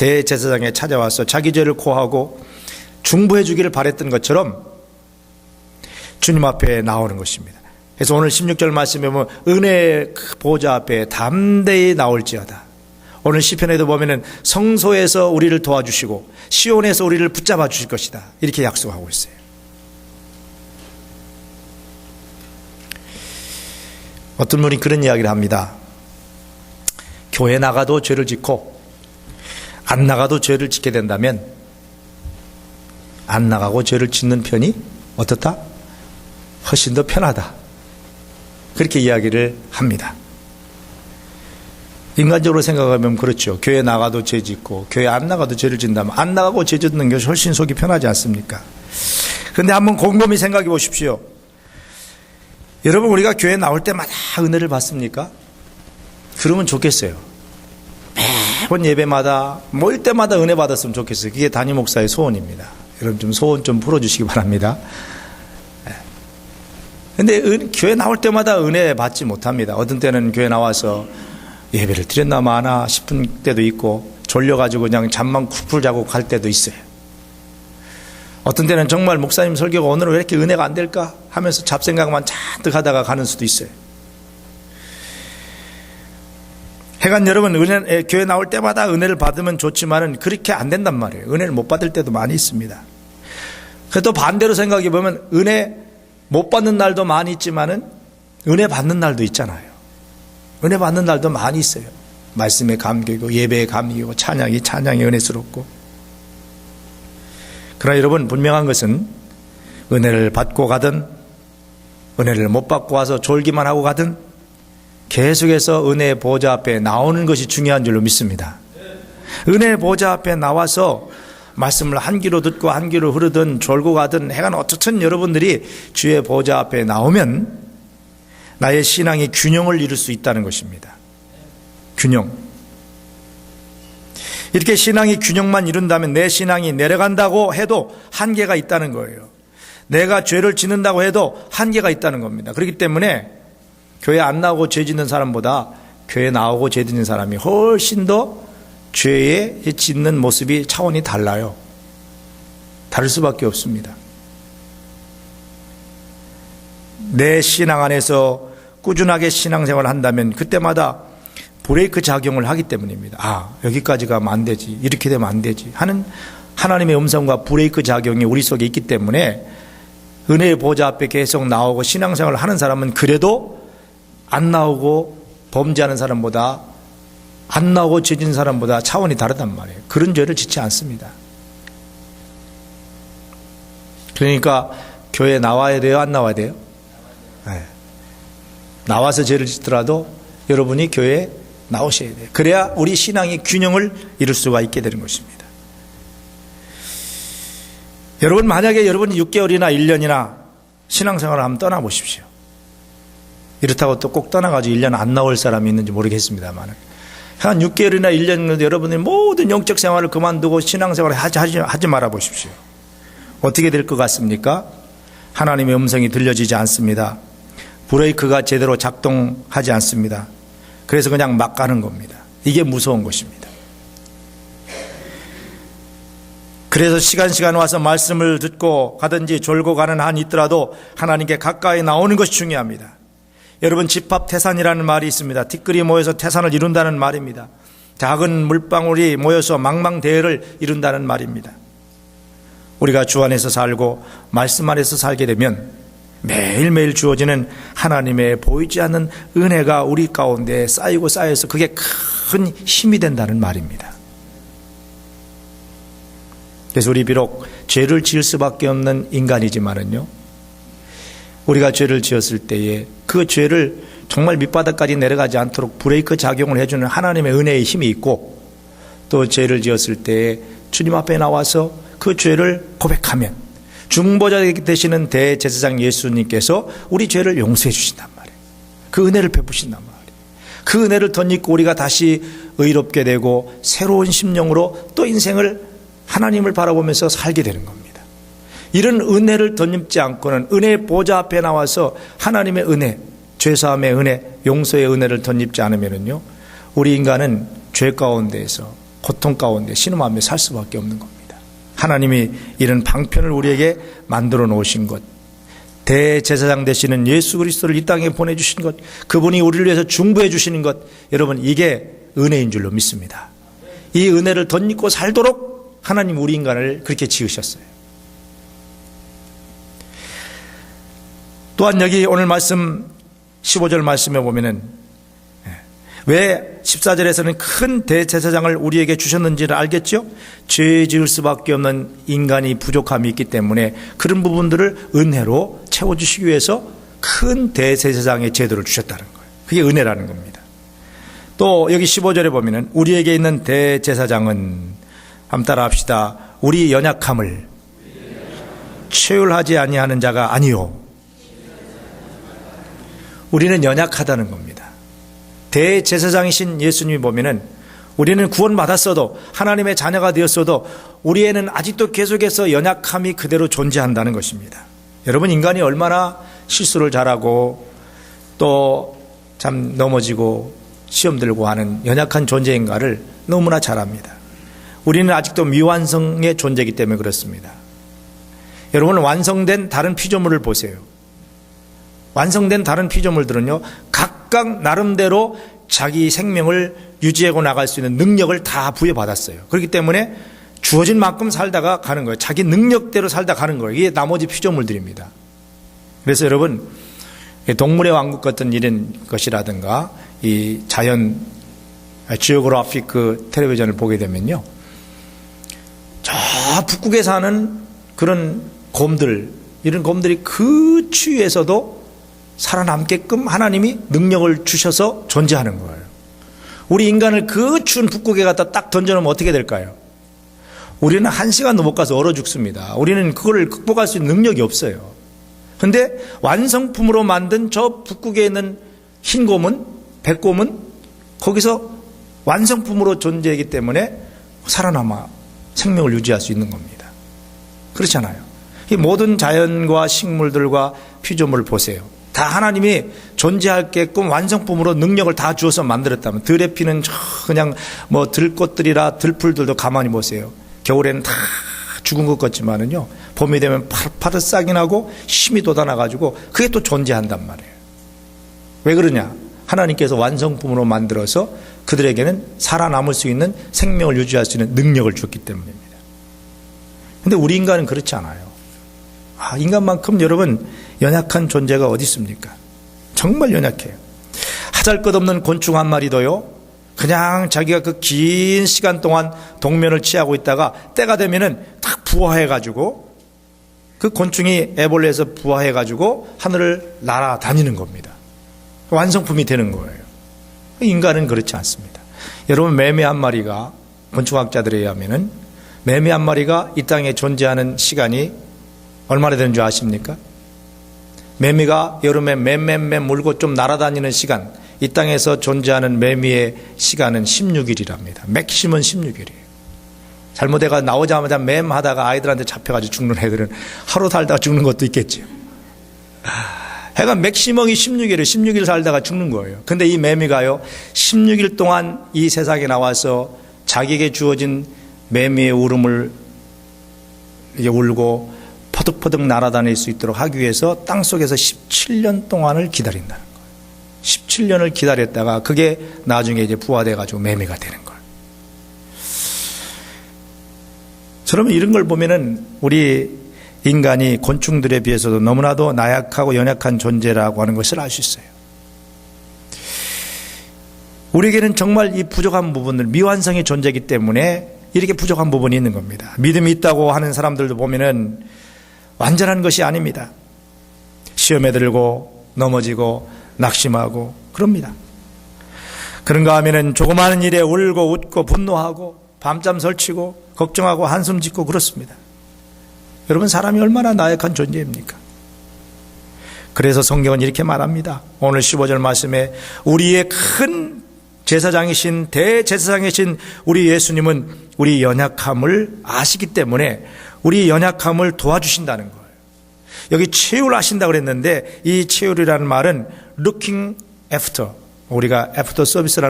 대제사장에 찾아와서 자기 죄를 고하고 중보해 주기를 바랬던 것처럼 주님 앞에 나오는 것입니다. 그래서 오늘 16절 말씀에 보면 은혜의 보좌 앞에 담대히 나올지어다. 오늘 시편에도 보면은 성소에서 우리를 도와주시고 시온에서 우리를 붙잡아 주실 것이다, 이렇게 약속하고 있어요. 어떤 분이 그런 이야기를 합니다. 교회 나가도 죄를 짓고 안 나가도 죄를 짓게 된다면 안 나가고 죄를 짓는 편이 어떻다? 훨씬 더 편하다, 그렇게 이야기를 합니다. 인간적으로 생각하면 그렇죠. 교회 나가도 죄 짓고 교회 안 나가도 죄를 짓는다면 안 나가고 죄 짓는 것이 훨씬 속이 편하지 않습니까? 그런데 한번 곰곰이 생각해 보십시오. 여러분, 우리가 교회 나올 때마다 은혜를 받습니까? 그러면 좋겠어요. 매번 예배마다 모일 때마다 은혜 받았으면 좋겠어요. 그게 담임 목사의 소원입니다. 여러분 좀 소원 좀 풀어주시기 바랍니다. 그런데 교회 나올 때마다 은혜 받지 못합니다. 어떤 때는 교회 나와서 예배를 드렸나 마나 싶은 때도 있고 졸려가지고 그냥 잠만 쿨쿨 자고 갈 때도 있어요. 어떤 때는 정말 목사님 설교가 오늘은 왜 이렇게 은혜가 안 될까 하면서 잡생각만 잔뜩 하다가 가는 수도 있어요. 하여간 여러분, 교회 나올 때마다 은혜를 받으면 좋지만은 그렇게 안 된단 말이에요. 은혜를 못 받을 때도 많이 있습니다. 그래도 반대로 생각해 보면 은혜 못 받는 날도 많이 있지만은 은혜 받는 날도 있잖아요. 은혜 받는 날도 많이 있어요. 말씀의 감격이고 예배의 감격이고 찬양이 은혜스럽고. 그러나 여러분, 분명한 것은 은혜를 받고 가든 은혜를 못 받고 와서 졸기만 하고 가든 계속해서 은혜의 보좌 앞에 나오는 것이 중요한 줄로 믿습니다. 은혜의 보좌 앞에 나와서 말씀을 한 귀로 듣고 한 귀로 흐르든 졸고 가든 해간 어떻든 여러분들이 주의 보좌 앞에 나오면 나의 신앙이 균형을 이룰 수 있다는 것입니다. 균형. 이렇게 신앙이 균형만 이룬다면 내 신앙이 내려간다고 해도 한계가 있다는 거예요. 내가 죄를 짓는다고 해도 한계가 있다는 겁니다. 그렇기 때문에 교회 안 나오고 죄 짓는 사람보다 교회 나오고 죄 짓는 사람이 훨씬 더 죄에 짓는 모습이 차원이 달라요. 다를 수밖에 없습니다. 내 신앙 안에서 꾸준하게 신앙생활을 한다면 그때마다 브레이크 작용을 하기 때문입니다. 아, 여기까지 가면 안 되지, 이렇게 되면 안 되지 하는 하나님의 음성과 브레이크 작용이 우리 속에 있기 때문에 은혜의 보좌 앞에 계속 나오고 신앙생활을 하는 사람은 그래도 안 나오고 범죄하는 사람보다, 안 나오고 죄 짓는 사람보다 차원이 다르단 말이에요. 그런 죄를 짓지 않습니다. 그러니까 교회에 나와야 돼요, 안 나와야 돼요? 네. 나와서 죄를 짓더라도 여러분이 교회에 나오셔야 돼요. 그래야 우리 신앙이 균형을 이룰 수가 있게 되는 것입니다. 여러분, 만약에 여러분이 6개월이나 1년이나 신앙생활을 한번 떠나보십시오. 이렇다고 또 꼭 떠나가지고 1년 안 나올 사람이 있는지 모르겠습니다만 한 6개월이나 1년 여러분이 모든 영적 생활을 그만두고 신앙생활을 하지 말아 보십시오. 어떻게 될 것 같습니까? 하나님의 음성이 들려지지 않습니다. 브레이크가 제대로 작동하지 않습니다. 그래서 그냥 막 가는 겁니다. 이게 무서운 것입니다. 그래서 시간 와서 말씀을 듣고 가든지 졸고 가는 한이 있더라도 하나님께 가까이 나오는 것이 중요합니다. 여러분, 집합태산이라는 말이 있습니다. 티끌이 모여서 태산을 이룬다는 말입니다. 작은 물방울이 모여서 망망대해를 이룬다는 말입니다. 우리가 주 안에서 살고 말씀 안에서 살게 되면 매일매일 주어지는 하나님의 보이지 않는 은혜가 우리 가운데 쌓이고 쌓여서 그게 큰 힘이 된다는 말입니다. 그래서 우리 비록 죄를 지을 수밖에 없는 인간이지만은요, 우리가 죄를 지었을 때에 그 죄를 정말 밑바닥까지 내려가지 않도록 브레이크 작용을 해주는 하나님의 은혜의 힘이 있고, 또 죄를 지었을 때에 주님 앞에 나와서 그 죄를 고백하면 중보자 되시는 대제사장 예수님께서 우리 죄를 용서해 주신단 말이에요. 그 은혜를 베푸신단 말이에요. 그 은혜를 덧입고 우리가 다시 의롭게 되고 새로운 심령으로 또 인생을 하나님을 바라보면서 살게 되는 겁니다. 이런 은혜를 덧입지 않고는 은혜의 보좌 앞에 나와서 하나님의 은혜, 죄사함의 은혜, 용서의 은혜를 덧입지 않으면요, 우리 인간은 죄 가운데에서 고통 가운데 신음하며 살 수밖에 없는 겁니다. 하나님이 이런 방편을 우리에게 만들어 놓으신 것, 대제사장 되시는 예수 그리스도를 이 땅에 보내주신 것, 그분이 우리를 위해서 중보해 주시는 것, 여러분 이게 은혜인 줄로 믿습니다. 이 은혜를 덧입고 살도록 하나님 우리 인간을 그렇게 지으셨어요. 또한 여기 오늘 말씀 15절 말씀에 보면은 왜 14절에서는 큰 대제사장을 우리에게 주셨는지를 알겠죠? 죄 지을 수밖에 없는 인간이 부족함이 있기 때문에 그런 부분들을 은혜로 채워주시기 위해서 큰 대제사장의 제도를 주셨다는 거예요. 그게 은혜라는 겁니다. 또 여기 15절에 보면은 우리에게 있는 대제사장은 한번 따라 합시다. 우리 연약함을 체휼하지 아니하는 자가 아니요. 우리는 연약하다는 겁니다. 대제사장이신 예수님이 보면은 우리는 구원받았어도 하나님의 자녀가 되었어도 우리에는 아직도 계속해서 연약함이 그대로 존재한다는 것입니다. 여러분 인간이 얼마나 실수를 잘하고 또 참 넘어지고 시험 들고 하는 연약한 존재인가를 너무나 잘 압니다. 우리는 아직도 미완성의 존재이기 때문에 그렇습니다. 여러분 완성된 다른 피조물을 보세요. 완성된 다른 피조물들은요 각각 나름대로 자기 생명을 유지하고 나갈 수 있는 능력을 다 부여받았어요. 그렇기 때문에 주어진 만큼 살다가 가는 거예요. 자기 능력대로 살다 가는 거예요. 이게 나머지 피조물들입니다. 그래서 여러분 동물의 왕국 같은 이런 것이라든가 이 자연 지오그래픽 그 텔레비전을 보게 되면요 저 북극에 사는 그런 곰들, 이런 곰들이 그 추위에서도 살아남게끔 하나님이 능력을 주셔서 존재하는 거예요. 우리 인간을 그 추운 북극에 갖다 딱 던져놓으면 어떻게 될까요? 우리는 1시간도 못 가서 얼어 죽습니다. 우리는 그거를 극복할 수 있는 능력이 없어요. 그런데 완성품으로 만든 저 북극에 있는 흰 곰은, 백곰은 거기서 완성품으로 존재하기 때문에 살아남아 생명을 유지할 수 있는 겁니다. 그렇잖아요. 이 모든 자연과 식물들과 피조물을 보세요. 다 하나님이 존재하게끔 완성품으로 능력을 다 주어서 만들었다면 들에 피는 그냥 뭐 들꽃들이라 들풀들도 가만히 보세요. 겨울에는 다 죽은 것 같지만은요 봄이 되면 파릇파릇 싹이 나고 힘이 돋아나가지고 그게 또 존재한단 말이에요. 왜 그러냐? 하나님께서 완성품으로 만들어서 그들에게는 살아남을 수 있는 생명을 유지할 수 있는 능력을 줬기 때문입니다. 그런데 우리 인간은 그렇지 않아요. 인간만큼 여러분 연약한 존재가 어디 있습니까? 정말 연약해요. 하잘것없는 곤충 한 마리도요 그냥 자기가 그 긴 시간 동안 동면을 취하고 있다가 때가 되면은 딱 부화해가지고 그 곤충이 애벌레에서 부화해가지고 하늘을 날아다니는 겁니다. 완성품이 되는 거예요. 인간은 그렇지 않습니다. 여러분 매미 한 마리가 곤충학자들에 의하면은 매미 한 마리가 이 땅에 존재하는 시간이 얼마나 되는 줄 아십니까? 매미가 여름에 맴 물고 좀 날아다니는 시간, 이 땅에서 존재하는 매미의 시간은 16일이랍니다. 맥시멈 16일이에요. 잘못해가 나오자마자 맴 하다가 아이들한테 잡혀가지고 죽는 애들은 하루 살다가 죽는 것도 있겠죠. 해가 맥시멈이 16일이에요. 16일 살다가 죽는 거예요. 근데 이 매미가요 16일 동안 이 세상에 나와서 자기에게 주어진 매미의 울음을 이제 울고 퍼득퍼득 날아다닐 수 있도록 하기 위해서 땅속에서 17년 동안을 기다린다는 거예요. 17년을 기다렸다가 그게 나중에 이제 부화돼가지고 매미가 되는 거예요. 그러면 이런 걸 보면은 우리 인간이 곤충들에 비해서도 너무나도 나약하고 연약한 존재라고 하는 것을 알 수 있어요. 우리에게는 정말 이 부족한 부분들, 미완성의 존재이기 때문에 이렇게 부족한 부분이 있는 겁니다. 믿음이 있다고 하는 사람들도 보면은 완전한 것이 아닙니다. 시험에 들고 넘어지고 낙심하고 그럽니다. 그런가 하면은 조그마한 일에 울고 웃고 분노하고 밤잠 설치고 걱정하고 한숨 짓고 그렇습니다. 여러분 사람이 얼마나 나약한 존재입니까? 그래서 성경은 이렇게 말합니다. 오늘 15절 말씀에 우리의 큰 제사장이신 대제사장이신 우리 예수님은 우리 연약함을 아시기 때문에 우리 연약함을 도와주신다는 거예요. 여기 체휼하신다 그랬는데 이 체휼이라는 말은 looking after, 우리가 애프터 서비스라는